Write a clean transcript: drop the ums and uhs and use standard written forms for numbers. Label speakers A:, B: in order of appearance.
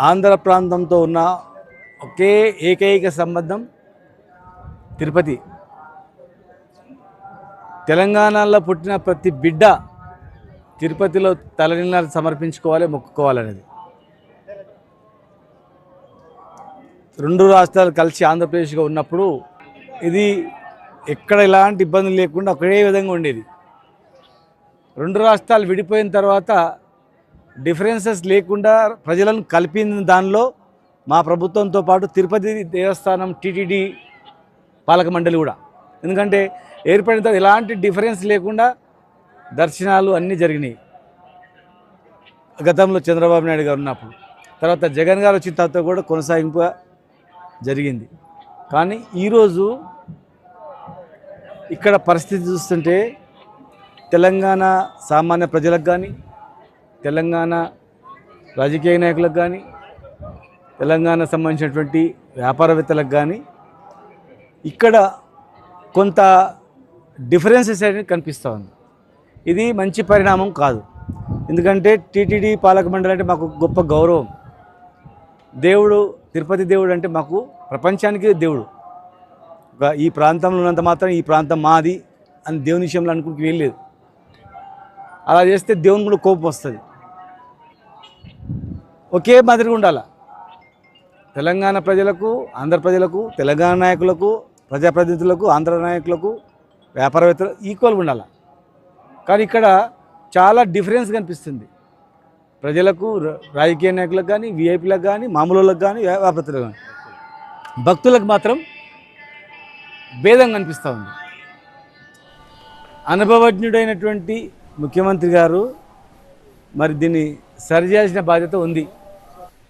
A: ఆంధ్ర ప్రాంతంతో ఉన్న ఒకే ఏకైక సంబంధం తిరుపతి. తెలంగాణలో పుట్టిన ప్రతి బిడ్డ తిరుపతిలో తలనీలాలు సమర్పించుకోవాలి, మొక్కుకోవాలనేది. రెండు రాష్ట్రాలు కలిసి ఆంధ్రప్రదేశ్గా ఉన్నప్పుడు ఇది ఎక్కడ ఎలాంటి ఇబ్బందులు లేకుండా ఒకే విధంగా ఉండేది. రెండు రాష్ట్రాలు విడిపోయిన తర్వాత డిఫరెన్సెస్ లేకుండా ప్రజలను కలిపిన దానిలో మా ప్రభుత్వంతో పాటు తిరుపతి దేవస్థానం టీటీడీ పాలక మండలి కూడా. ఎందుకంటే ఏర్పడిన తర్వాత ఎలాంటి డిఫరెన్స్ లేకుండా దర్శనాలు అన్నీ జరిగినాయి గతంలో చంద్రబాబు నాయుడు గారు ఉన్నప్పుడు. తర్వాత జగన్ గారు వచ్చిన తర్వాత కూడా కొనసాగింపుగా జరిగింది. కానీ ఈరోజు ఇక్కడ పరిస్థితి చూస్తుంటే తెలంగాణ సామాన్య ప్రజలకు కానీ, తెలంగాణ రాజకీయ నాయకులకు కానీ, తెలంగాణ సంబంధించినటువంటి వ్యాపారవేత్తలకు కానీ ఇక్కడ కొంత డిఫరెన్సెస్ అనేది కనిపిస్తూ ఉంది. ఇది మంచి పరిణామం కాదు. ఎందుకంటే టీటీడీ పాలక మండలి అంటే మాకు గొప్ప గౌరవం. దేవుడు, తిరుపతి దేవుడు అంటే మాకు ప్రపంచానికి దేవుడు. ఈ ప్రాంతంలో ఉన్నంత మాత్రం ఈ ప్రాంతం మాది అని దేవుని విషయంలో అనుకుంటూ వెళ్ళలేదు. అలా చేస్తే దేవుని కూడా కోపం వస్తుంది. ఒకే మాదిరిగా ఉండాలి. తెలంగాణ ప్రజలకు, ఆంధ్ర ప్రజలకు, తెలంగాణ నాయకులకు, ప్రజాప్రతినిధులకు, ఆంధ్ర నాయకులకు, వ్యాపారవేత్తలు ఈక్వల్గా ఉండాలి. కానీ ఇక్కడ చాలా డిఫరెన్స్ కనిపిస్తుంది. ప్రజలకు, రాజకీయ నాయకులకు కానీ, విఐపీలకు కానీ, మామూలులకు కానీ, వ్యాపారవేత్తలకు కానీ, భక్తులకు మాత్రం భేదం కనిపిస్తూ ఉంది. అనుభవజ్ఞుడైనటువంటి ముఖ్యమంత్రి గారు మరి దీన్ని సరిచేయాల్సిన బాధ్యత ఉంది.